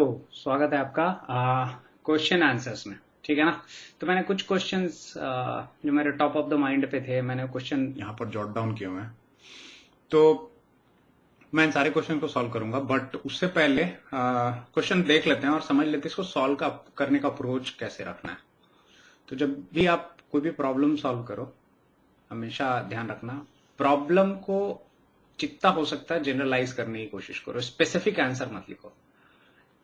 तो स्वागत है आपका क्वेश्चन आंसर्स में। ठीक है ना। तो मैंने कुछ क्वेश्चंस जो मेरे टॉप ऑफ द माइंड पे थे, मैंने क्वेश्चन यहाँ पर जॉट डाउन किए हुए हैं। तो मैं इन सारे क्वेश्चन को सॉल्व करूंगा, बट उससे पहले क्वेश्चन देख लेते हैं और समझ लेते हैं इसको सॉल्व करने का अप्रोच कैसे रखना है। तो जब भी आप कोई भी प्रॉब्लम सॉल्व करो, हमेशा ध्यान रखना प्रॉब्लम को जितना हो सकता है जनरलाइज करने की कोशिश करो, स्पेसिफिक आंसर मत लिखो।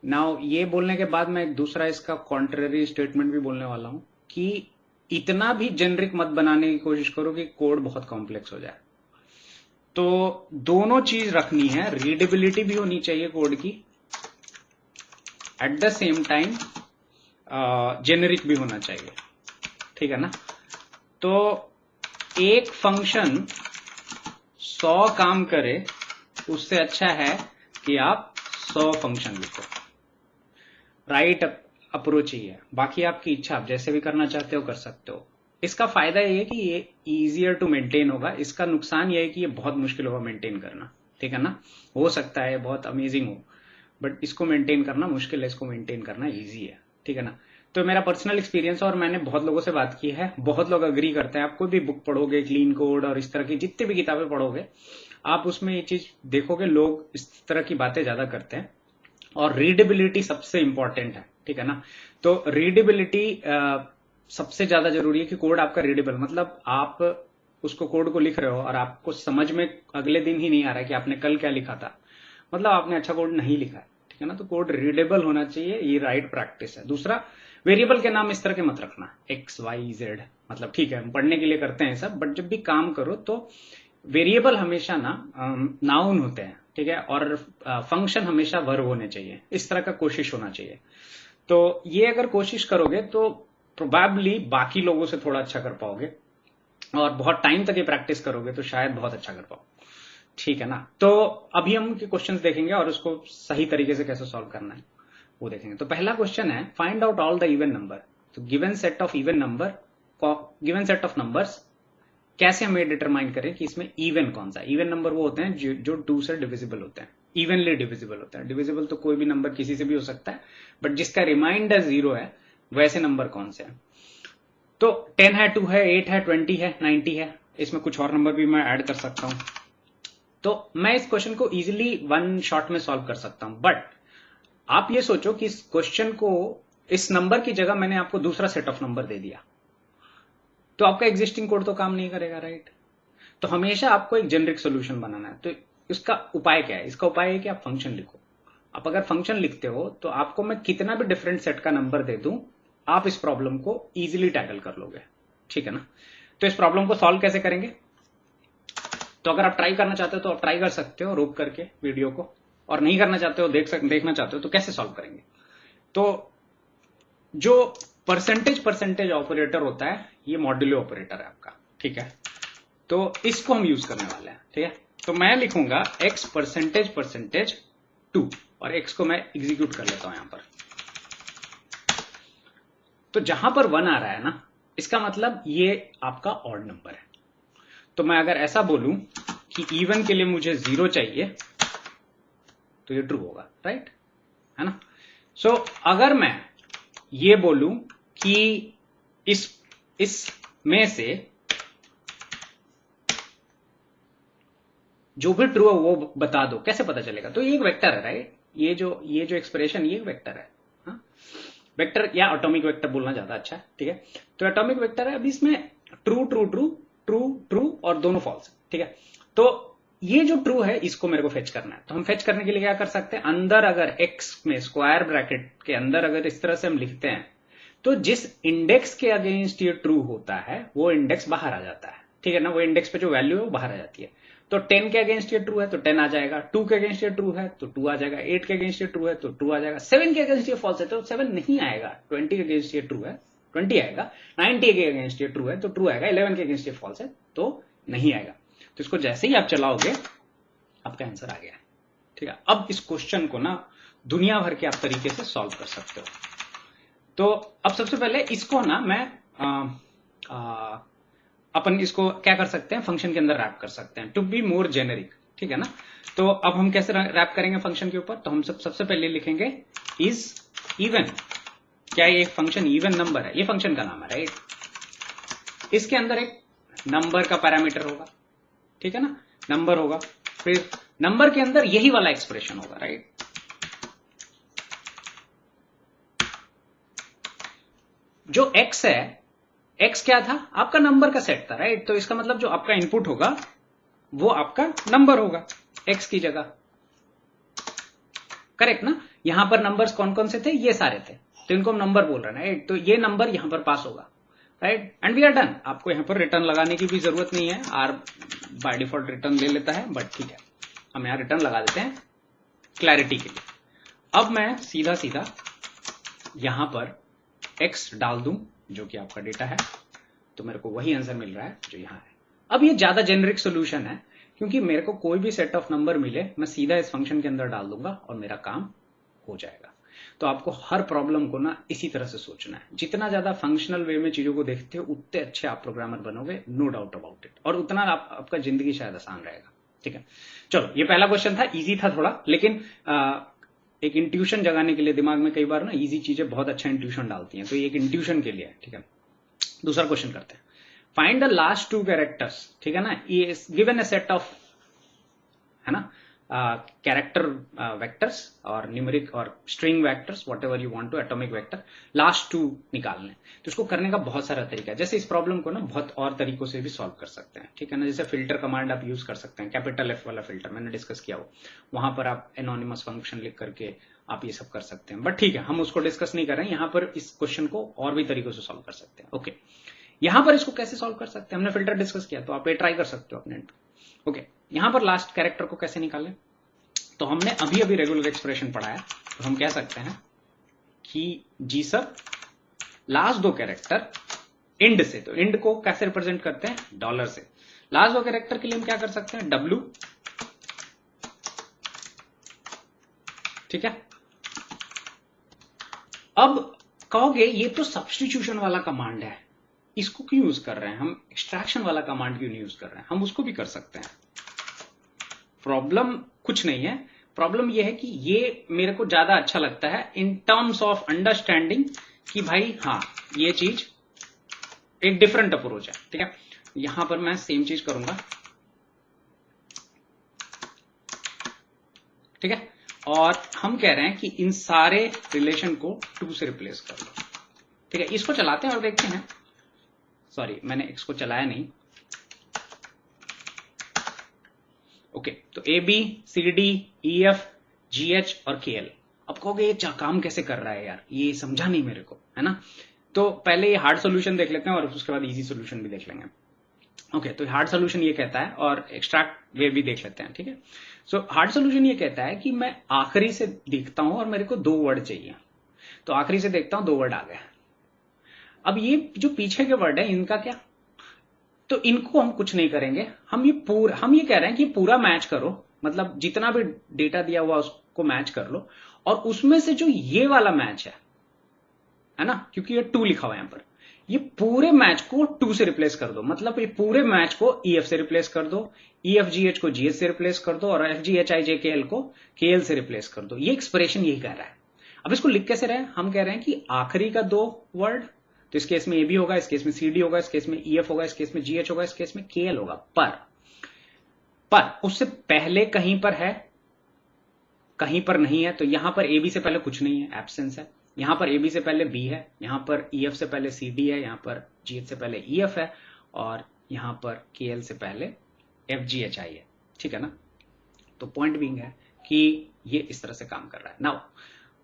नाउ ये बोलने के बाद मैं एक दूसरा इसका कॉन्ट्ररी स्टेटमेंट भी बोलने वाला हूं कि इतना भी जेनरिक मत बनाने की कोशिश करो कि कोड बहुत कॉम्प्लेक्स हो जाए। तो दोनों चीज रखनी है, रीडेबिलिटी भी होनी चाहिए कोड की, at the same time generic भी होना चाहिए। ठीक है ना। तो एक फंक्शन 100 काम करे उससे अच्छा है कि आप 100 फंक्शन लिखो। राइट अप्रोच ही है, बाकी आपकी इच्छा, आप जैसे भी करना चाहते हो कर सकते हो। इसका फायदा ये है कि ये इजियर टू मेंटेन होगा, इसका नुकसान ये है कि ये बहुत मुश्किल होगा मेंटेन करना। ठीक है ना। हो सकता है बहुत अमेजिंग हो, बट इसको मेंटेन करना मुश्किल है, इसको मेंटेन करना इजी है। ठीक है ना। तो मेरा पर्सनल एक्सपीरियंस, और मैंने बहुत लोगों से बात की है, बहुत लोग अग्री करते हैं। आप कोई भी बुक पढ़ोगे, क्लीन कोड और इस तरह की जितनी भी किताबें पढ़ोगे, आप उसमें ये चीज देखोगे, लोग इस तरह की बातें ज्यादा करते हैं। और रीडेबिलिटी सबसे इंपॉर्टेंट है। ठीक है ना। तो रीडेबिलिटी सबसे ज्यादा जरूरी है कि कोड आपका रीडेबल, मतलब आप उसको कोड को लिख रहे हो और आपको समझ में अगले दिन ही नहीं आ रहा है कि आपने कल क्या लिखा था, मतलब आपने अच्छा कोड नहीं लिखा है। ठीक है ना। तो कोड रीडेबल होना चाहिए, ये राइट प्रैक्टिस है। दूसरा, वेरिएबल के नाम इस तरह के मत रखना, एक्स वाई जेड। मतलब ठीक है हम पढ़ने के लिए करते हैं सब, बट जब भी काम करो तो वेरिएबल हमेशा ना नाउन होते हैं। ठीक है। और फंक्शन हमेशा वर्ब होने चाहिए, इस तरह का कोशिश होना चाहिए। तो ये अगर कोशिश करोगे तो प्रोबेबली बाकी लोगों से थोड़ा अच्छा कर पाओगे, और बहुत टाइम तक ये प्रैक्टिस करोगे तो शायद बहुत अच्छा कर पाओ। ठीक है ना। तो अभी हम क्वेश्चंस देखेंगे और उसको सही तरीके से कैसे सॉल्व करना है वो देखेंगे। तो पहला क्वेश्चन है, find out all the even number. तो given set of even number, given set of numbers, कैसे हमें डिटरमाइन करें कि इसमें इवन कौन सा है। इवन नंबर वो होते हैं जो 2 से डिविजिबल होते हैं, इवनली डिविजिबल होता है। डिविजिबल तो कोई भी नंबर किसी से भी हो सकता है, बट जिसका रिमाइंडर 0 है वैसे नंबर कौन से हैं। तो 10 है, 2 है, 8 है, 20 है, 90 है। इसमें कुछ और नंबर भी मैं ऐड कर सकता हूं। तो मैं इस क्वेश्चन को इजिली 1 शॉट में सॉल्व कर सकता हूं, बट आप ये सोचो कि इस क्वेश्चन को, इस नंबर की जगह मैंने आपको दूसरा सेट ऑफ नंबर दे दिया, तो आपका एग्जिस्टिंग कोड तो काम नहीं करेगा, राइट। तो हमेशा आपको एक जेनरिक सोल्यूशन बनाना है। तो इसका उपाय क्या है? इसका उपाय है कि आप फंक्शन लिखो। आप अगर फंक्शन लिखते हो तो आपको मैं कितना भी डिफरेंट सेट का नंबर दे दूं, आप इस प्रॉब्लम को इजीली टैकल कर लोगे। ठीक है ना। तो इस प्रॉब्लम को सॉल्व कैसे करेंगे? तो अगर आप ट्राई करना चाहते हो तो आप ट्राई कर सकते हो रोक करके वीडियो को, और नहीं करना चाहते हो, देखना चाहते हो तो कैसे सॉल्व करेंगे। तो जो परसेंटेज ऑपरेटर होता है, ये मॉड्यूलो ऑपरेटर है आपका। ठीक है। तो इसको हम यूज करने वाले हैं। ठीक है। तो मैं लिखूंगा x परसेंटेज 2, और x को मैं एग्जीक्यूट कर लेता हूं यहां पर। तो जहां पर 1 आ रहा है ना, इसका मतलब ये आपका ऑड नंबर है। तो मैं अगर ऐसा बोलूं कि इवन के लिए मुझे 0 चाहिए, तो ये ट्रू होगा, राइट, है ना। सो अगर मैं ये बोलूं कि इस में से जो भी ट्रू है वो बता दो, कैसे पता चलेगा? तो ये एक वेक्टर है, राइट। ये जो एक्सप्रेशन, ये एक वेक्टर है। हाँ? वेक्टर या एटॉमिक वेक्टर बोलना ज्यादा अच्छा है। ठीक है। तो एटॉमिक वेक्टर है। अभी इसमें true true true true true और दोनों फॉल्स। ठीक है। तो ये जो ट्रू है इसको मेरे को फेच करना है। तो हम फेच करने के लिए क्या कर सकते हैं, अंदर अगर एक्स में स्क्वायर ब्रैकेट के अंदर अगर इस तरह से हम लिखते हैं, तो जिस इंडेक्स के अगेंस्ट ये ट्रू होता है वो इंडेक्स बाहर आ जाता है। ठीक है ना। वो इंडेक्स पे जो वैल्यू है वो बाहर आ जाती है। तो 10 के अगेंस्ट ये ट्रू है तो 10 आ जाएगा, 2 के अगेंस्ट ये ट्रू है तो 2 आ जाएगा, 8 के अगेंस्ट ये ट्रू है तो 2 आ जाएगा, 7 के अगेंस्ट ये फॉल्स है तो 7 नहीं आएगा, 20 के अगेंस्ट ये ट्रू है 20 आएगा, 90 के अगेंस्ट ये ट्रू है तो ट्रू आएगा, 11 के अगेंस्ट ये फॉल्स है तो नहीं आएगा। तो इसको जैसे ही आप चलाओगे आपका आंसर आ गया। ठीक है। अब इस क्वेश्चन को ना दुनिया भर के आप तरीके से सॉल्व कर सकते हो। तो अब सबसे पहले इसको ना मैं अपन इसको क्या कर सकते हैं, फंक्शन के अंदर रैप कर सकते हैं टू बी मोर जेनेरिक। ठीक है ना। तो अब हम कैसे रैप करेंगे फंक्शन के ऊपर, तो हम सबसे पहले लिखेंगे इज इवन। क्या ये फंक्शन इवन नंबर है, ये फंक्शन का नाम है, राइट। इसके अंदर एक नंबर का पैरामीटर होगा, ठीक है ना, नंबर होगा, फिर नंबर के अंदर यही वाला एक्सप्रेशन होगा, राइट। जो x है, x क्या था, आपका नंबर का सेट था, राइट। तो इसका मतलब जो आपका इनपुट होगा वो आपका नंबर होगा x की जगह, करेक्ट ना। यहां पर नंबर्स कौन कौन से थे, ये सारे थे, तो इनको हम नंबर बोल रहे हैं, राइट। तो ये नंबर यहां पर पास होगा, right, and we are done. आपको यहां पर रिटर्न लगाने की भी जरूरत नहीं है, आर बाय डिफॉल्ट रिटर्न ले लेता है, बट ठीक है, हम यहां रिटर्न लगा देते हैं क्लैरिटी के लिए। अब मैं सीधा सीधा यहां पर x डाल दूं जो कि आपका डेटा है, तो मेरे को वही आंसर मिल रहा है जो यहां है। अब ये ज्यादा जेनरिक सोल्यूशन है, क्योंकि मेरे को कोई भी सेट ऑफ नंबर मिले मैं सीधा इस फंक्शन के अंदर डाल दूंगा और मेरा काम हो जाएगा। तो आपको हर प्रॉब्लम को ना इसी तरह से सोचना है। जितना ज्यादा फंक्शनल वे में चीजों को देखते हो उतने अच्छे आप प्रोग्रामर बनोगे, नो डाउट अबाउट इट, और उतना आपका जिंदगी शायद आसान रहेगा, ठीक है। चलो, ये पहला क्वेश्चन था, इजी था थोड़ा, लेकिन एक इंट्यूशन जगाने के लिए दिमाग में कई बार ना इजी चीजें बहुत अच्छा इंट्यूशन डालती हैं, तो ये एक इंट्यूशन के लिए है, ठीक है। दूसरा क्वेश्चन करते हैं, फाइंड द लास्ट 2 कैरेक्टर्स, ठीक है ना। ये गिवन ए सेट ऑफ, है ना, कैरेक्टर वेक्टर्स और न्यूमेरिक और string vectors, whatever you want to, atomic vector, last 2 निकालने। तो इसको करने का बहुत सारा तरीका है। जैसे इस प्रॉब्लम को ना बहुत और तरीकों से भी सॉल्व कर सकते हैं, ठीक है ना। जैसे फिल्टर कमांड आप यूज कर सकते हैं, कैपिटल F वाला फिल्टर मैंने डिस्कस किया हो, वहां पर आप एनोनिमस फंक्शन लिख करके आप ये सब कर सकते हैं, बट ठीक है, हम उसको डिस्कस नहीं कर रहे हैं। यहां पर इस क्वेश्चन को और भी तरीकों से सॉल्व कर सकते हैं, ओके। यहां पर इसको कैसे सॉल्व कर सकते हैं, हमने फिल्टर डिस्कस किया, तो आप ये ट्राई कर सकते हो अपने, ओके। यहां पर लास्ट कैरेक्टर को कैसे निकालें, तो हमने अभी अभी रेगुलर एक्सप्रेशन पढ़ा है, तो हम कह सकते हैं कि जी सब लास्ट 2 कैरेक्टर इंड से, तो इंड को कैसे रिप्रेजेंट करते हैं, डॉलर से। लास्ट 2 कैरेक्टर के लिए हम क्या कर सकते हैं, W, ठीक है। अब कहोगे ये तो सब्स्टिट्यूशन वाला कमांड है, इसको क्यों यूज कर रहे हैं हम, एक्सट्रैक्शन वाला कमांड क्यों नहीं यूज कर रहे हैं, हम उसको भी कर सकते हैं। प्रॉब्लम कुछ नहीं है, प्रॉब्लम यह है कि ये मेरे को ज्यादा अच्छा लगता है इन टर्म्स ऑफ अंडरस्टैंडिंग कि भाई हाँ, ये चीज एक डिफरेंट अप्रोच है, ठीक है। यहां पर मैं सेम चीज करूंगा, ठीक है, और हम कह रहे हैं कि इन सारे रिलेशन को 2 से रिप्लेस कर लो, ठीक है। इसको चलाते हैं और देखते हैं, सॉरी मैंने इसको चलाया नहीं, ओके। तो AB, CD, EF, GH और KL। अब कहोगे ये काम कैसे कर रहा है यार, ये समझा नहीं मेरे को, है ना। तो पहले ये हार्ड सॉल्यूशन देख लेते हैं और उसके बाद इजी सॉल्यूशन भी देख लेंगे, ओके। तो हार्ड सॉल्यूशन ये कहता है, और एक्सट्रैक्ट वे भी देख लेते हैं, ठीक है। सो हार्ड सॉल्यूशन ये कहता है कि मैं आखिरी से देखता हूं और मेरे को 2 वर्ड चाहिए, तो आखिरी से देखता हूं 2 वर्ड आ गए। अब ये जो पीछे के वर्ड है इनका क्या, तो इनको हम कुछ नहीं करेंगे, हम ये कह रहे हैं कि पूरा मैच करो, मतलब जितना भी डेटा दिया हुआ उसको मैच कर लो, और उसमें से जो ये वाला मैच है ना, क्योंकि ये 2 लिखा हुआ है यहां पर, ये पूरे मैच को 2 से रिप्लेस कर दो, मतलब ये पूरे मैच को EF से रिप्लेस कर दो, EFGH को GH से रिप्लेस कर दो, और FGHIJKL को KL से रिप्लेस कर दो। ये एक्सप्रेशन यही कह रहा है। अब इसको लिख कैसे रहे हैं, हम कह रहे हैं कि आखिरी का 2 वर्ड, तो इस केस में AB होगा, इस केस में CD होगा, इस केस में EF होगा, इस केस में GH होगा, इस केस में KL होगा, पर उससे पहले कहीं पर है, कहीं पर नहीं है। तो यहां पर AB से पहले कुछ नहीं है, एब्सेंस है। यहां पर AB से पहले B है, यहां पर EF से पहले CD है, यहां पर GH से पहले EF है, और यहां पर KL से पहले FGHI है, ठीक है ना। तो पॉइंट बीइंग है कि ये इस तरह से काम कर रहा है। नाउ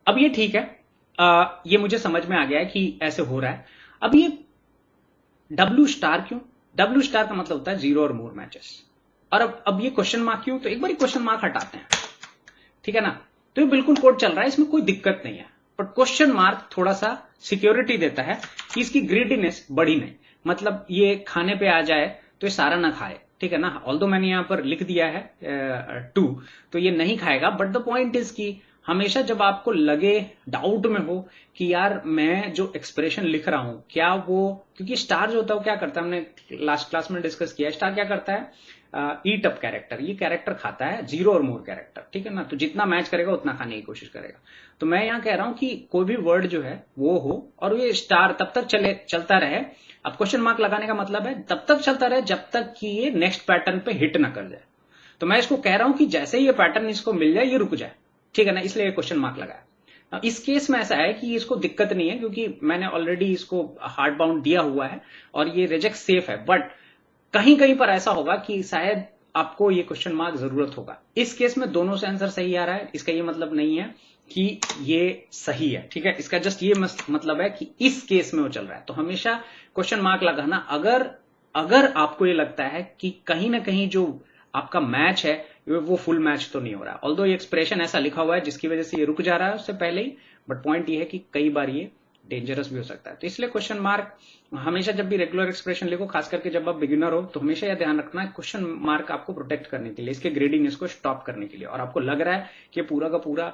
अब ये ठीक है, ये मुझे समझ में आ गया है कि ऐसे हो रहा है। अब ये W स्टार क्यों, W स्टार का मतलब होता है 0 और मोर मैचेस। और अब ये क्वेश्चन मार्क क्यों, तो एक बार क्वेश्चन मार्क हटाते हैं, ठीक है ना। तो ये बिल्कुल कोड चल रहा है, इसमें कोई दिक्कत नहीं है, बट क्वेश्चन मार्क थोड़ा सा सिक्योरिटी देता है कि इसकी ग्रीडीनेस बढ़ी नहीं, मतलब ये खाने पे आ जाए तो ये सारा ना खाए, ठीक है ना। ऑल्दो मैंने यहां पर लिख दिया है 2, तो ये नहीं खाएगा, बट द पॉइंट इज कि हमेशा जब आपको लगे, डाउट में हो कि यार मैं जो एक्सप्रेशन लिख रहा हूं क्या वो, क्योंकि स्टार जो होता है वो क्या करता है, हमने लास्ट क्लास में डिस्कस किया, स्टार क्या करता है, ईट अप कैरेक्टर, ये कैरेक्टर खाता है 0 और मोर कैरेक्टर, ठीक है ना। तो जितना मैच करेगा उतना खाने की कोशिश करेगा। तो मैं यहाँ कह रहा हूं कि कोई भी वर्ड जो है वो हो और ये स्टार तब तक चलता रहे। अब क्वेश्चन मार्क लगाने का मतलब है तब तक चलता रहे जब तक कि ये नेक्स्ट पैटर्न पे हिट ना कर जाए। तो मैं इसको कह रहा हूं कि जैसे ही ये पैटर्न इसको मिल जाए ये रुक जाए, ठीक है ना, इसलिए क्वेश्चन मार्क लगाया। इस केस में ऐसा है कि इसको दिक्कत नहीं है क्योंकि मैंने ऑलरेडी इसको हार्ड बाउंड दिया हुआ है और ये रिजेक्ट सेफ है। बट कहीं कहीं पर ऐसा होगा कि शायद आपको ये क्वेश्चन मार्क जरूरत होगा। इस केस में दोनों से आंसर सही आ रहा है, इसका ये मतलब नहीं है कि ये सही है, ठीक है। इसका जस्ट ये मतलब है कि इस केस में वो चल रहा है। तो हमेशा क्वेश्चन मार्क लगाना अगर आपको ये लगता है कि कहीं ना कहीं जो आपका मैच है वो फुल मैच तो नहीं हो रहा। ऑल्दो ये एक्सप्रेशन ऐसा लिखा हुआ है जिसकी वजह से ये रुक जा रहा है उससे पहले ही, बट पॉइंट ये है कि कई बार ये डेंजरस भी हो सकता है। तो इसलिए क्वेश्चन मार्क हमेशा जब भी रेगुलर एक्सप्रेशन लिखो, खास करके जब आप बिगिनर हो, तो हमेशा यह ध्यान रखना है क्वेश्चन मार्क आपको प्रोटेक्ट करने के लिए, इसके ग्रेडिंग को स्टॉप करने के लिए, और आपको लग रहा है कि पूरा का पूरा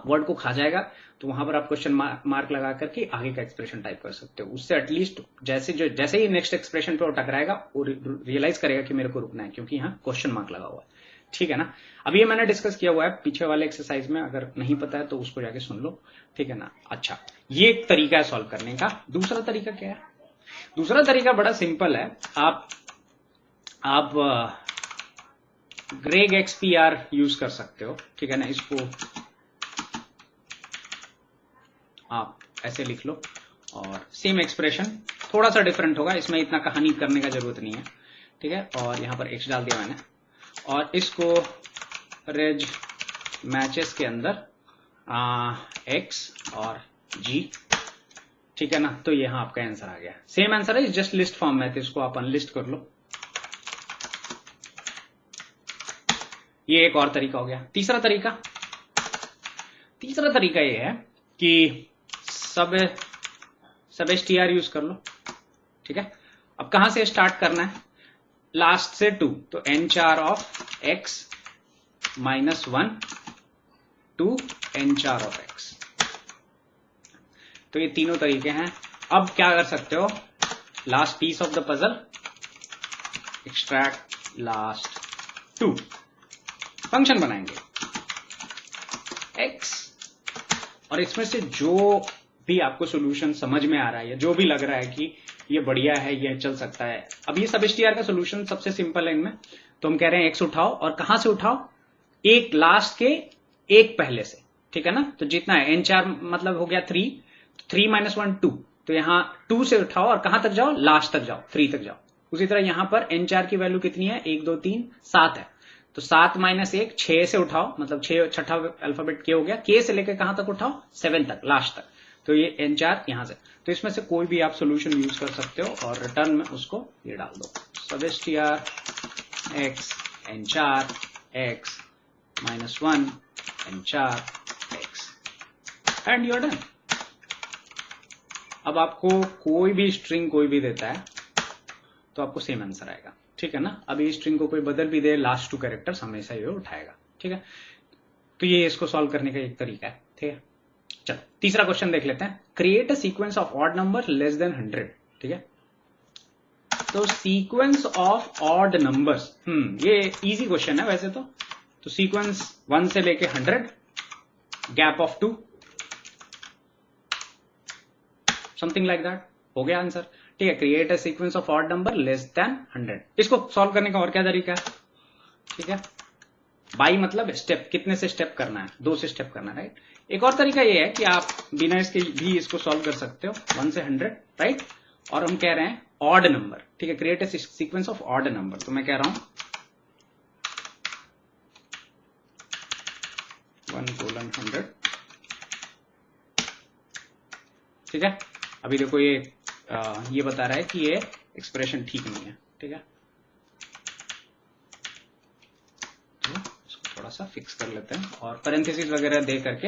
वर्ड को खा जाएगा तो वहां पर आप क्वेश्चन मार्क लगा करके आगे का एक्सप्रेशन टाइप कर सकते हो। उससे एटलीस्ट जैसे ही नेक्स्ट एक्सप्रेशन पे वो टकराएगा वो रियलाइज करेगा कि मेरे को रुकना है क्योंकि यहाँ क्वेश्चन मार्क लगा हुआ है, ठीक है ना। अब ये मैंने डिस्कस किया हुआ है पीछे वाले एक्सरसाइज में, अगर नहीं पता है तो उसको जाके सुन लो, ठीक है ना। अच्छा, ये एक तरीका है सॉल्व करने का। दूसरा तरीका क्या है? दूसरा तरीका बड़ा सिंपल है। आप ग्रेग एक्सपीआर यूज कर सकते हो, ठीक है ना। इसको आप ऐसे लिख लो और सेम एक्सप्रेशन थोड़ा सा डिफरेंट होगा, इसमें इतना कहानी करने का जरूरत नहीं है, ठीक है। और यहां पर एक्स डाल दिया मैंने और इसको रेज मैचेस के अंदर एक्स और जी, ठीक है ना। तो यहां आपका आंसर आ गया। सेम आंसर है, जस्ट लिस्ट फॉर्म में, तो इसको आप अनलिस्ट कर लो। ये एक और तरीका हो गया। तीसरा तरीका ये है कि सब एसटीआर यूज कर लो, ठीक है। अब कहां से स्टार्ट करना है? लास्ट से 2, तो nchar of x minus 1 to nchar of x. तो ये तीनों तरीके हैं। अब क्या कर सकते हो? Last piece of the puzzle, extract last 2, function बनाएंगे x, और इसमें से जो भी आपको सॉल्यूशन समझ में आ रहा है या जो भी लग रहा है कि ये बढ़िया है, ये चल सकता है। अब ये सब एसटीआर का सॉल्यूशन सबसे सिंपल है इनमें, तो हम कह रहे हैं x उठाओ, और कहां से उठाओ? एक लास्ट के एक पहले से, ठीक है ना। तो जितना है n चार मतलब हो गया 3, 3 माइनस 1 2, तो यहां 2 से उठाओ और कहां तक जाओ? लास्ट तक जाओ, 3 तक जाओ। उसी तरह यहां पर n चार की वैल्यू कितनी है? 1 2 3 7 है, तो 7 माइनस 1 6 से उठाओ, मतलब 6 छठा अल्फाबेट के हो गया, के से लेकर कहां तक उठाओ? 7 तक, लास्ट तक। तो ये n चार यहां से, तो इसमें से कोई भी आप सोल्यूशन यूज कर सकते हो और रिटर्न में उसको ये डाल दो, substr x nchar x minus 1 nchar x, and you are done. अब आपको कोई भी स्ट्रिंग कोई भी देता है तो आपको सेम आंसर आएगा, ठीक है ना। अब ये स्ट्रिंग को कोई बदल भी दे, लास्ट 2 कैरेक्टर्स हमेशा ये उठाएगा, ठीक है। तो ये इसको सॉल्व करने का एक तरीका है, ठीक है। चलो तीसरा क्वेश्चन देख लेते हैं। Create a sequence of odd number less than 100, ठीक है। तो सीक्वेंस ऑफ ऑड नंबर्स, ये इजी क्वेश्चन है वैसे तो सीक्वेंस 1 से लेके 100, gap of 2, something like that, हो गया आंसर, ठीक है। Create a sequence of odd number less than 100। इसको सॉल्व करने का और क्या तरीका है? ठीक है, बाई मतलब स्टेप, कितने से स्टेप करना है? 2 से स्टेप करना है, राइट। एक और तरीका ये है कि आप बिना इसके भी इसको सॉल्व कर सकते हो, 1 से 100, राइट। और हम कह रहे हैं ऑड नंबर, ठीक है, create a sequence of odd number. तो मैं कह रहा हूं 1:100, ठीक है। अभी देखो ये बता रहा है कि ये एक्सप्रेशन ठीक नहीं है, ठीक है। तो इसको थोड़ा सा फिक्स कर लेते हैं और पैरेंथेसिस वगैरह दे करके,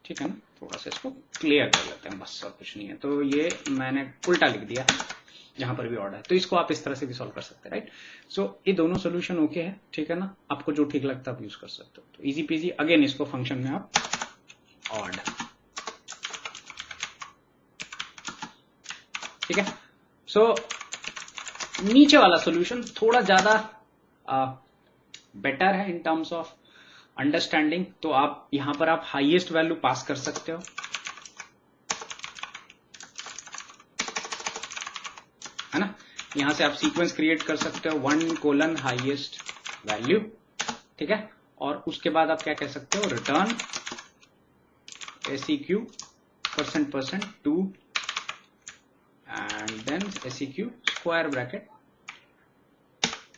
ठीक है ना, थोड़ा सा इसको क्लियर कर लेते हैं, बस और कुछ नहीं है। तो ये मैंने उल्टा लिख दिया जहां पर भी ऑर्डर है, तो इसको आप इस तरह से भी सॉल्व कर सकते हैं, राइट। सो ये दोनों सोल्यूशन ओके है, ठीक है ना। आपको जो ठीक लगता है आप यूज कर सकते हो। तो इजी पीजी, अगेन इसको फंक्शन में आप ऑड, ठीक है। सो नीचे वाला सोल्यूशन थोड़ा ज्यादा बेटर है इन टर्म्स ऑफ अंडरस्टैंडिंग। तो आप यहां पर आप हाईएस्ट वैल्यू पास कर सकते हो, है ना। यहां से आप सीक्वेंस क्रिएट कर सकते हो 1 हाईएस्ट वैल्यू, ठीक है। और उसके बाद आप क्या कह सकते हो, return SEQ % 2 and then SEQ square bracket,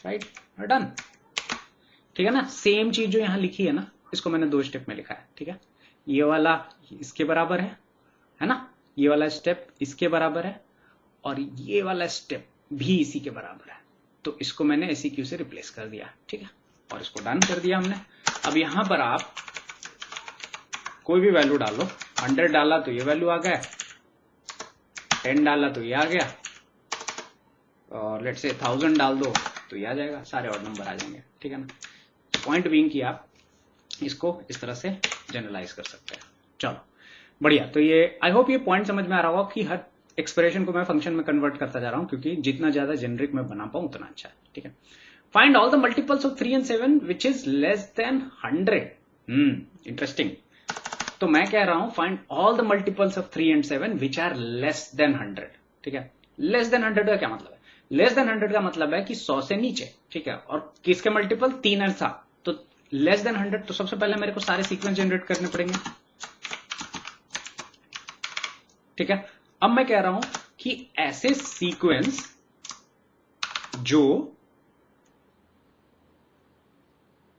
right, done, ठीक है ना। सेम चीज जो यहां लिखी है ना, इसको मैंने 2 स्टेप में लिखा है, ठीक है। ये वाला इसके बराबर है ना, ये वाला स्टेप इसके बराबर है और ये वाला स्टेप भी इसी के बराबर है। तो इसको मैंने SEQ से रिप्लेस कर दिया, ठीक है, और इसको डन कर दिया हमने। अब यहां पर आप कोई भी वैल्यू डालो, 100 डाला तो ये वैल्यू आ गया, 10 डाला तो ये आ गया, और लेट्स से 1000 डाल दो तो ये आ जाएगा, सारे और नंबर आ जाएंगे, ठीक है ना। पॉइंट बीइंग कि आप इसको इस तरह से जनरलाइज कर सकते हैं। चलो बढ़िया। तो ये आई होप ये पॉइंट समझ में आ रहा होगा कि हर एक्सप्रेशन को मैं फंक्शन में कन्वर्ट करता जा रहा हूं, क्योंकि जितना ज्यादा जेनरिक में बना पाऊं उतना अच्छा है, ठीक है। Find all the multiples of 3 and 7 which is less than 100। Interesting. तो मैं कह रहा हूं find all the multiples of 3 and 7 which are less than 100, ठीक है। लेस देन 100 का क्या मतलब है? लेस देन 100 का मतलब है कि 100 से नीचे, ठीक है। और किसके मल्टीपल? 3 और 7। तो लेस देन 100, तो सबसे पहले मेरे को सारे सीक्वेंस जनरेट करने पड़ेंगे, ठीक है। अब मैं कह रहा हूं कि ऐसे सीक्वेंस जो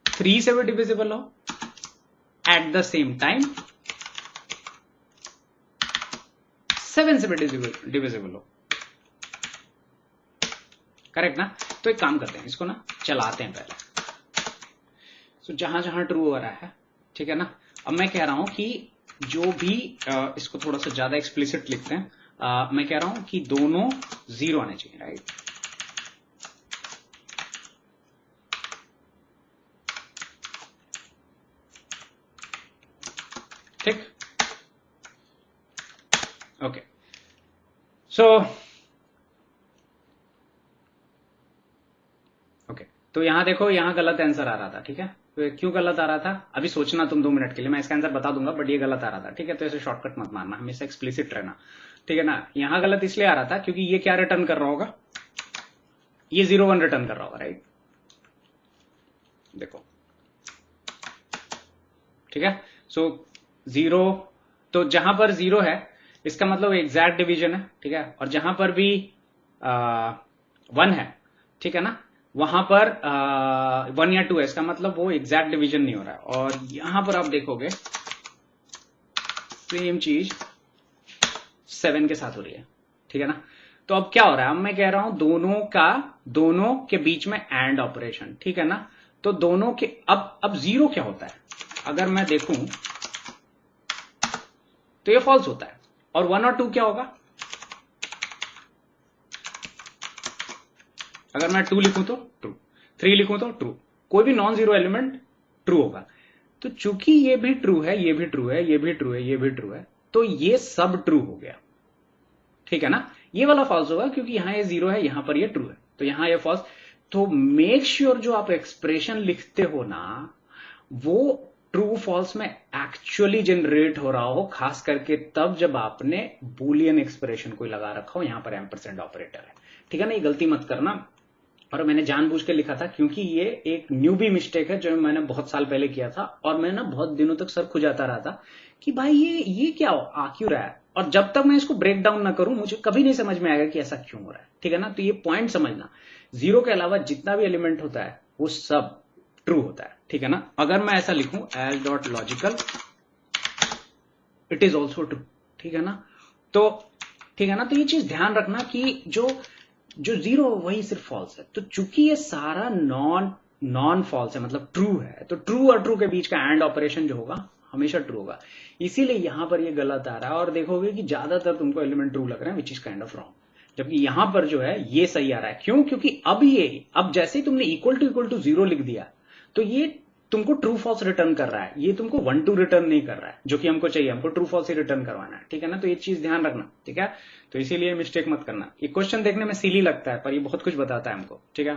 3 से भी डिविजिबल हो, एट द सेम टाइम 7 से भी डिविजिबल हो, करेक्ट ना। तो एक काम करते हैं, इसको ना चलाते हैं पहले। सो जहां जहां ट्रू हो रहा है, ठीक है ना। अब मैं कह रहा हूं कि जो भी इसको थोड़ा सा ज्यादा एक्सप्लिसिट लिखते हैं, मैं कह रहा हूं कि दोनों 0 आने चाहिए, राइट। ठीक, ओके। सो ओके, तो यहां देखो, यहां गलत आंसर आ रहा था, ठीक है। तो क्यों गलत आ रहा था, अभी सोचना तुम 2 मिनट के लिए, मैं इसका आंसर बता दूंगा, बट ये गलत आ रहा था, ठीक है। तो ऐसे शॉर्टकट मत मारना, हमेशा एक्सप्लिसिट रहना, ठीक है ना। यहां गलत इसलिए आ रहा था क्योंकि ये क्या रिटर्न कर रहा होगा, ये 0 1 रिटर्न कर रहा होगा, राइट। देखो, ठीक है। सो 0, तो जहां पर 0 है इसका मतलब एग्जैक्ट डिवीजन है, ठीक है। और जहां पर भी 1 है, ठीक है ना, वहां पर 1 या 2 है, इसका मतलब वो एग्जैक्ट डिवीजन नहीं हो रहा है। और यहां पर आप देखोगे सेम चीज 7 के साथ हो रही है, ठीक है ना। तो अब क्या हो रहा है, अब मैं कह रहा हूं दोनों के बीच में एंड ऑपरेशन, ठीक है ना। तो दोनों के अब 0 क्या होता है, अगर मैं देखूं तो ये फॉल्स होता है। और 1 और 2 क्या होगा, अगर मैं 2 लिखूं तो ट्रू, 3 लिखूं तो ट्रू, कोई भी नॉन जीरो एलिमेंट ट्रू होगा। तो चूंकि ये भी ट्रू है, ये भी ट्रू है, ये भी ट्रू है, ये भी ट्रू है, तो ये सब ट्रू हो गया, ठीक है ना। ये वाला फॉल्स होगा क्योंकि यहां ये 0 है, यहां पर ये ट्रू है, तो यहां ये फॉल्स। तो मेक श्योर जो आप एक्सप्रेशन लिखते हो ना, वो ट्रू फॉल्स में एक्चुअली जनरेट हो रहा हो, खास करके तब जब आपने बूलियन एक्सप्रेशन कोई लगा रखा हो, यहां पर एम्परसेंड ऑपरेटर है, ठीक है ना। ये गलती मत करना। और मैंने जानबूझ के लिखा था क्योंकि ये एक न्यूबी मिस्टेक है जो मैंने बहुत साल पहले किया था, और मैं ना बहुत दिनों तक सर खुजाता रहा था कि भाई ये क्या आ क्यों रहा है। और जब तक मैं इसको ब्रेक डाउन ना करूं, मुझे कभी नहीं समझ में आएगा कि ऐसा क्यों हो रहा है, ठीक है ना। तो ये पॉइंट समझना, 0 के अलावा जितना भी एलिमेंट होता है वो सब ट्रू होता है, ठीक है ना। अगर मैं ऐसा लिखूं as dot logical it is also true, ठीक है ना। तो ठीक है ना, तो ये चीज ध्यान रखना कि जो 0 वही सिर्फ फॉल्स है। तो चूंकि ये सारा नॉन फॉल्स है, मतलब ट्रू है, तो ट्रू और ट्रू के बीच का एंड ऑपरेशन जो होगा हमेशा ट्रू होगा, इसीलिए यहां पर ये गलत आ रहा है। और देखोगे कि ज्यादातर तुमको एलिमेंट ट्रू लग रहे हैं, which is kind of wrong, जबकि यहां पर जो है ये सही आ रहा है। क्यों? क्योंकि अब जैसे ही तुमने इक्वल टू 0 लिख दिया, तो ये तुमको ट्रू फॉल्स रिटर्न कर रहा है, ये तुमको 1 2 रिटर्न नहीं कर रहा है, जो कि हमको चाहिए, हमको ट्रू फॉल्स ही रिटर्न करवाना है, ठीक है ना। तो ये चीज ध्यान रखना, ठीक है। तो इसीलिए मिस्टेक मत करना। ये क्वेश्चन देखने में सिली लगता है पर ये बहुत कुछ बताता है हमको, ठीक है।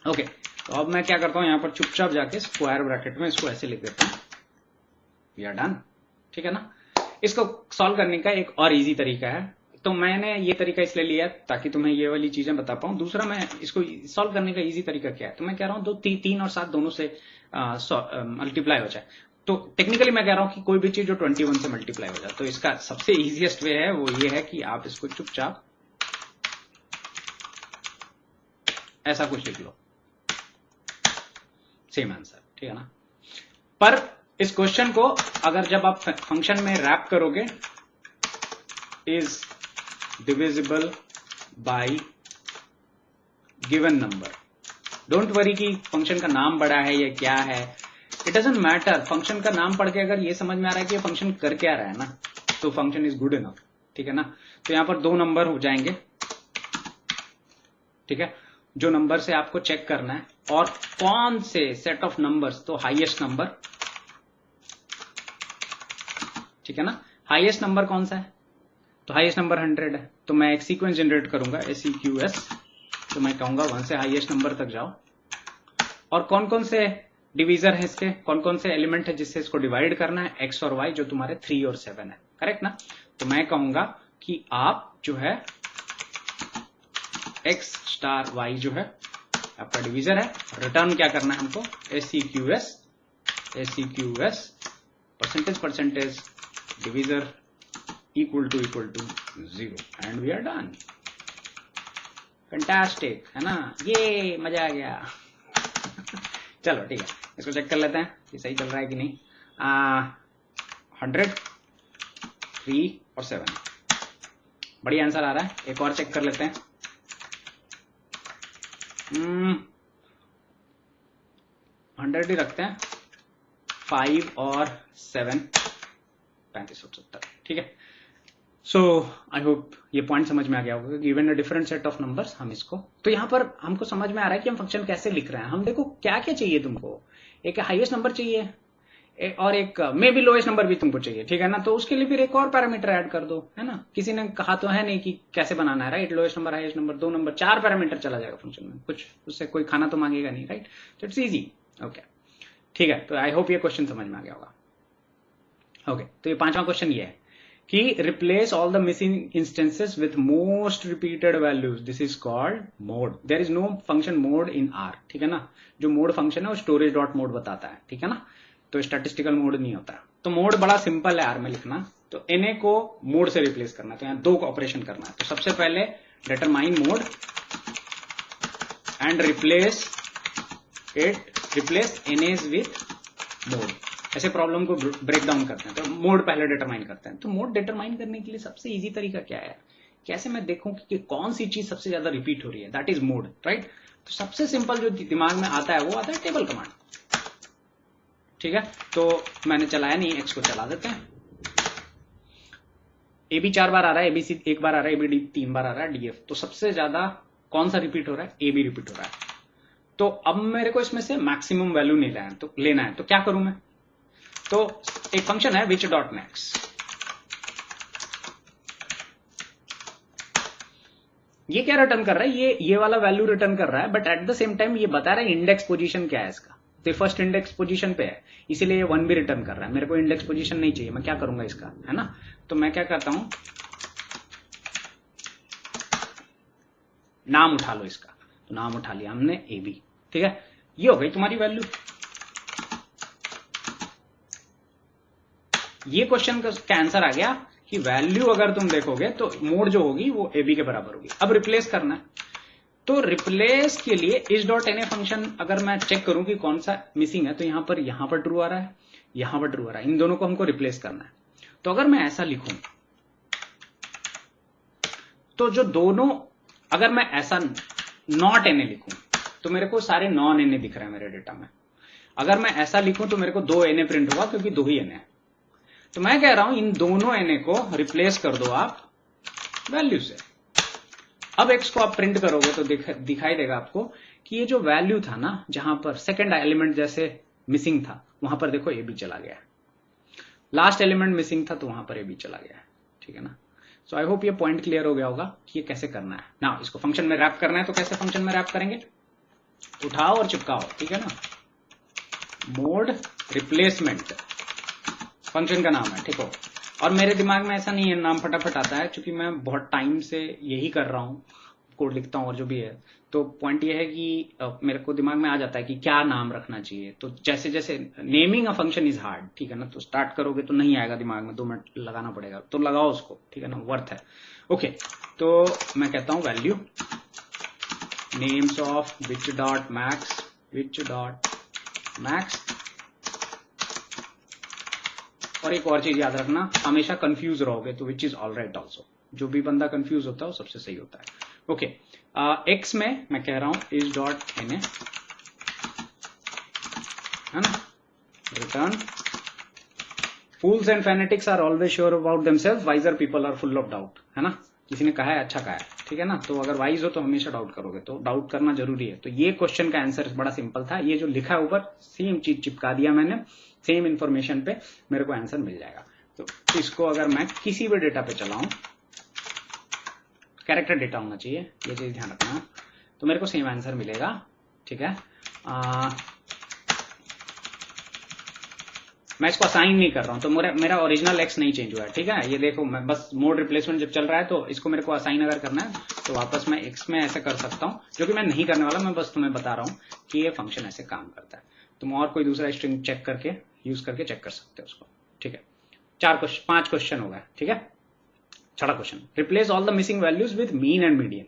ओके, तो अब मैं क्या करता हूं, यहां पर चुपचाप जाके स्क्वायर ब्रैकेट में इसको ऐसे लिख देता हूं, वी आर डन, ठीक है ना। इसको सॉल्व करने का एक और इजी तरीका है, तो मैंने ये तरीका इसलिए लिया ताकि तुम्हें ये वाली चीजें बता पाऊं। दूसरा, मैं इसको सॉल्व करने का इजी तरीका क्या है, तो मैं कह रहा हूं 3 और 7 दोनों से मल्टीप्लाई हो जाए। तो टेक्निकली मैं कह रहा हूं कि कोई भी चीज जो 21 से मल्टीप्लाई हो जाए, तो इसका सबसे इजीएस्ट वे है वो ये है कि आप इसको चुपचाप ऐसा कुछ लिख लो, सेम आंसर, ठीक है ना। पर इस क्वेश्चन को अगर जब आप फंक्शन में रैप करोगे, is divisible by given number, don't worry कि फंक्शन का नाम बड़ा है या क्या है, इट डजंट मैटर। फंक्शन का नाम पढ़ के अगर ये समझ में आ रहा है कि ये फंक्शन कर क्या रहा है ना, तो फंक्शन इज गुड इनफ, ठीक है ना। तो यहां पर 2 नंबर हो जाएंगे, ठीक है, जो नंबर से आपको चेक करना है, और कौन से सेट ऑफ नंबर्स, तो हाईएस्ट नंबर, ठीक है ना। हाईएस्ट नंबर कौन सा है, तो हाईएस्ट नंबर 100 है, तो मैं एक सीक्वेंस जनरेट करूंगा SEQS, तो मैं कहूंगा 1 से हाईएस्ट नंबर तक जाओ, और कौन कौन से डिवीजर है इसके, कौन कौन से एलिमेंट है जिससे इसको डिवाइड करना है, x और y, जो तुम्हारे 3 और 7 है, करेक्ट ना। तो मैं कहूंगा कि आप जो है x स्टार y जो है आपका डिवीजर है, रिटर्न क्या करना है हमको, SEQS percentage divisor equal to 0, and we are done. Fantastic, है ना, ये मजा आ गया। चलो ठीक है, इसको चेक कर लेते हैं ये सही चल रहा है कि नहीं। 100, 3 और 7, बढ़िया आंसर आ रहा है। एक और चेक कर लेते हैं, 100 ही रखते हैं, 5 और 7 35 और 70, ठीक है। सो आई होप ये पॉइंट समझ में आ गया होगा। Given a different set of numbers, हम इसको, तो यहां पर हमको समझ में आ रहा है कि हम फंक्शन कैसे लिख रहे हैं। हम देखो क्या क्या चाहिए तुमको, एक हाईएस्ट नंबर चाहिए और एक मे बी लोएस्ट नंबर भी तुमको चाहिए, ठीक है ना। तो उसके लिए फिर एक और पैरामीटर ऐड कर दो, है ना। किसी ने कहा तो है नहीं कि कैसे बनाना है, right. Lowest number, highest number, 2 number, 4 parameter चला जाएगा फंक्शन में, कुछ उससे कोई खाना तो मांगेगा नहीं, राइट। तो इट्स इजी, ओके, ठीक है। तो आई होप ये क्वेश्चन समझ में आ गया होगा। ओके, तो ये 5वां क्वेश्चन ये है कि replace all the missing instances with most repeated values, this is called mode. There is no function mode in R, ठीक है ना। जो मोड फंक्शन है वो स्टोरेज डॉट मोड बताता है, ठीक है ना। तो स्टैटिस्टिकल मोड नहीं होता है। तो मोड बड़ा सिंपल है आर में लिखना, तो na को मोड से रिप्लेस करना है, तो यहाँ 2 ऑपरेशन करना है। तो सबसे पहले determine mode and replace nas with mode, ऐसे प्रॉब्लम को ब्रेक डाउन करते हैं। तो मोड पहले डिटरमाइन करते हैं। तो मोड डिटरमाइन करने के लिए सबसे इजी तरीका क्या है, कैसे मैं देखूं कि कौन सी चीज सबसे ज्यादा रिपीट हो रही है, दैट इज मोड, राइट। तो सबसे सिंपल जो दिमाग में आता है वो आता है टेबल कमांड, ठीक है। तो मैंने चलाया नहीं, एक्स को चला देते हैं। AB 4 बार आ रहा है, ABC 1 बार आ रहा है, ABD 3 बार आ रहा है, DF, तो सबसे ज्यादा कौन सा रिपीट हो रहा है, AB रिपीट हो रहा है। तो अब मेरे को इसमें से मैक्सिमम वैल्यू लेना है, तो क्या करूं मैं, तो एक फंक्शन है विच डॉट मैक्स, ये क्या रिटर्न कर रहा है, ये वाला वैल्यू रिटर्न कर रहा है, but at the same time ये बता रहा है इंडेक्स पोजीशन क्या है इसका। तो फर्स्ट इंडेक्स पोजीशन पे है, इसीलिए ये 1 भी रिटर्न कर रहा है। मेरे को इंडेक्स पोजीशन नहीं चाहिए, मैं क्या करूंगा इसका, है ना। तो मैं क्या करता हूं, नाम उठा लो इसका, तो नाम उठा लिया हमने AB, ठीक है। ये हो गई तुम्हारी वैल्यू। ये क्वेश्चन का आंसर आ गया कि वैल्यू अगर तुम देखोगे तो मोड जो होगी वो AB के बराबर होगी। अब रिप्लेस करना है, तो रिप्लेस के लिए इस डॉट na फंक्शन अगर मैं चेक करूं कि कौन सा मिसिंग है, तो यहां पर ट्रू आ रहा है, यहां पर ट्रू आ रहा है, इन दोनों को हमको रिप्लेस करना है। तो अगर मैं ऐसा लिखूं, तो जो दोनों, अगर मैं ऐसा नॉट na लिखूं तो मेरे को सारे नॉन na दिख रहे हैं मेरे डेटा में। अगर मैं ऐसा लिखूं तो मेरे को 2 na प्रिंट होगा, क्योंकि 2 ही na है। तो मैं कह रहा हूं इन दोनों na को रिप्लेस कर दो आप वैल्यू से। अब x को आप प्रिंट करोगे तो दिखाई देगा आपको कि ये जो वैल्यू था ना, जहां पर सेकंड एलिमेंट जैसे मिसिंग था, वहां पर देखो ए बी चला गया, लास्ट एलिमेंट मिसिंग था तो वहां पर ए बी चला गया, ठीक है ना। सो आई होप ये पॉइंट क्लियर हो गया होगा कि ये कैसे करना है ना। इसको फंक्शन में रैप करना है तो कैसे फंक्शन में रैप करेंगे, उठाओ और चिपकाओ, ठीक है ना। मोड रिप्लेसमेंट फंक्शन का नाम है, ठीक हो। और मेरे दिमाग में ऐसा नहीं है नाम फटाफट आता है, क्योंकि मैं बहुत टाइम से यही कर रहा हूँ, कोड लिखता हूँ और जो भी है। तो पॉइंट ये है कि मेरे को दिमाग में आ जाता है कि क्या नाम रखना चाहिए। तो जैसे जैसे naming a function is hard, ठीक है ना। तो स्टार्ट करोगे तो नहीं आएगा दिमाग में, 2 मिनट लगाना पड़ेगा, तो लगाओ उसको, ठीक है ना, वर्थ है। ओके, तो मैं कहता हूँ value names of which dot max. और एक और चीज याद रखना, हमेशा कंफ्यूज रहोगे तो which is all right also. जो भी बंदा कंफ्यूज होता है वो सबसे सही होता है। ओके, एक्स में मैं कह रहा हूं इज डॉट एन ए, है ना, return fools and fanatics are always sure about themself, wiser people are full of doubt, है ना। किसी ने कहा है, अच्छा कहा है, ठीक है ना। तो अगर वाइज हो तो हमेशा डाउट करोगे, तो डाउट करना जरूरी है। तो ये क्वेश्चन का आंसर बड़ा सिंपल था, ये जो लिखा है ऊपर सेम चीज चिपका दिया मैंने, सेम इंफॉर्मेशन पे मेरे को आंसर मिल जाएगा। तो इसको अगर मैं किसी भी डेटा पे चलाऊं, कैरेक्टर डेटा होना चाहिए, ये चीज ध्यान रखना, तो मेरे को सेम आंसर मिलेगा, ठीक है। मैं इसको असाइन नहीं कर रहा हूं, तो मेरा ओरिजिनल एक्स नहीं चेंज हुआ है, ठीक है। ये देखो, मैं बस मोड रिप्लेसमेंट जब चल रहा है तो इसको मेरे को असाइन अगर करना है तो वापस मैं एक्स में ऐसे कर सकता हूं, जो कि मैं नहीं करने वाला, मैं बस तुम्हें बता रहा हूं कि ये फंक्शन ऐसे काम करता है। तुम और कोई दूसरा स्ट्रिंग चेक करके यूज करके चेक कर सकते हो उसको, ठीक है। 5 क्वेश्चन हो गए, ठीक है। 6वां question, replace all the missing values with mean and median.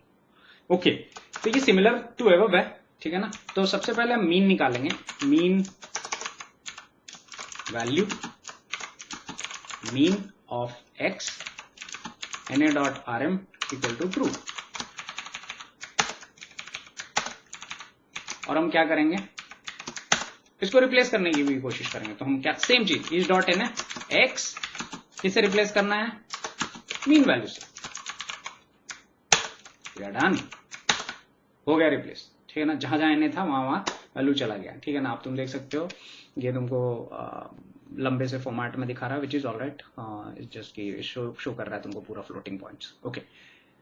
Okay, तो ये सिमिलर टू एबव है, ठीक है ना। तो सबसे पहले हम मीन निकालेंगे, mean value mean of x na.rm equal to true. और हम क्या करेंगे, इसको रिप्लेस करने की भी कोशिश करेंगे। तो हम क्या, सेम चीज, इस डॉट एन एक्स किससे रिप्लेस करना है, मीन वैल्यू से। डन, हो गया रिप्लेस, ठीक है ना। जहां जहां एन था वहां वैल्यू चला गया, ठीक है ना। आप तुम देख सकते हो, ये तुमको लंबे से फॉर्मेट में दिखा रहा है, which is all right, just की शो कर रहा है तुमको पूरा फ्लोटिंग पॉइंट्स। ओके,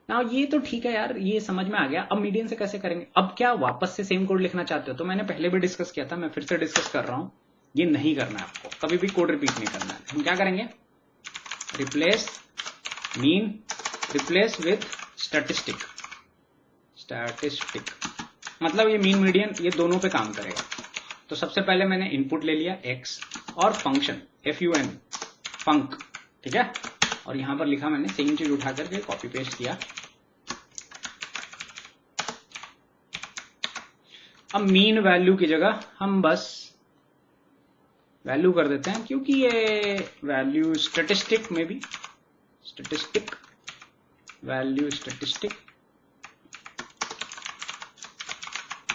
ना ये तो ठीक है यार, ये समझ में आ गया। अब मीडियन से कैसे करेंगे, अब क्या वापस से सेम कोड लिखना चाहते हो तो मैंने पहले भी डिस्कस किया था, मैं फिर से डिस्कस कर रहा हूं, ये नहीं करना है आपको, कभी भी कोड रिपीट नहीं करना है। हम क्या करेंगे, replace mean replace with statistic मतलब ये मीन मीडियन ये दोनों पे काम करेगा। तो सबसे पहले मैंने इनपुट ले लिया एक्स और फंक्शन FUN फंक, ठीक है। और यहां पर लिखा मैंने सेम चीज उठा करके कॉपी पेस्ट किया। अब मीन वैल्यू की जगह हम बस वैल्यू कर देते हैं, क्योंकि ये वैल्यू स्टैटिस्टिक में भी वैल्यू स्टैटिस्टिक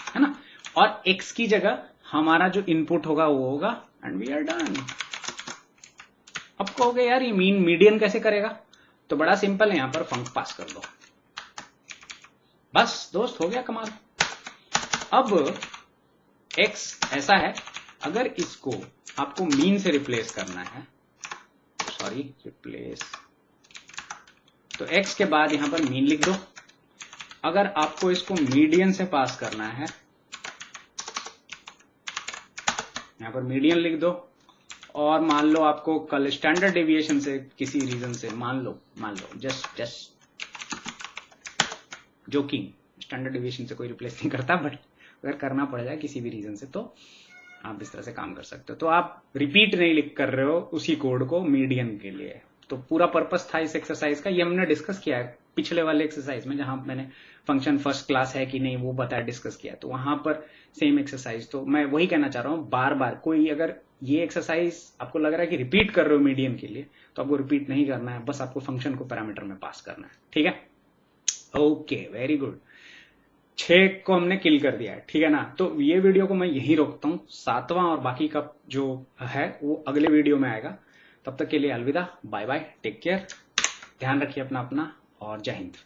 है ना। और x की जगह हमारा जो इनपुट होगा वो होगा, एंड वी आर डन। अब कहोगे यार ये मीन मीडियन कैसे करेगा, तो बड़ा सिंपल है, यहां पर फंक पास कर दो, बस दोस्त, हो गया कमाल। अब x ऐसा है, अगर इसको आपको मीन से रिप्लेस करना है, तो x के बाद यहां पर मीन लिख दो। अगर आपको इसको मीडियन से पास करना है, यहां पर मीडियन लिख दो। और मान लो आपको कल स्टैंडर्ड डेविएशन से किसी रीजन से, मान लो जस्ट जोकिंग, स्टैंडर्ड डेविएशन से कोई रिप्लेस नहीं करता, बट अगर करना पड़ जाए किसी भी रीजन से तो आप इस तरह से काम कर सकते हो। तो आप रिपीट नहीं लिख कर रहे हो उसी कोड को मीडियन के लिए। तो पूरा पर्पस था इस एक्सरसाइज का, ये हमने डिस्कस किया है पिछले वाले एक्सरसाइज में, जहां मैंने फंक्शन फर्स्ट क्लास है कि नहीं वो बताया, डिस्कस किया। तो वहां पर सेम एक्सरसाइज, तो मैं वही कहना चाह रहा हूं, बार बार कोई अगर ये एक्सरसाइज आपको लग रहा है कि रिपीट कर रहे हो मीडियन के लिए, तो आपको रिपीट नहीं करना है, बस आपको फंक्शन को पैरामीटर में पास करना है, ठीक है। ओके, वेरी गुड, 6 को हमने किल कर दिया है, ठीक है ना। तो ये वीडियो को मैं यहीं रोकता हूं, 7वां और बाकी का जो है वो अगले वीडियो में आएगा। तब तक के लिए अलविदा, बाय बाय, टेक केयर, ध्यान रखिए अपना और जय हिंद।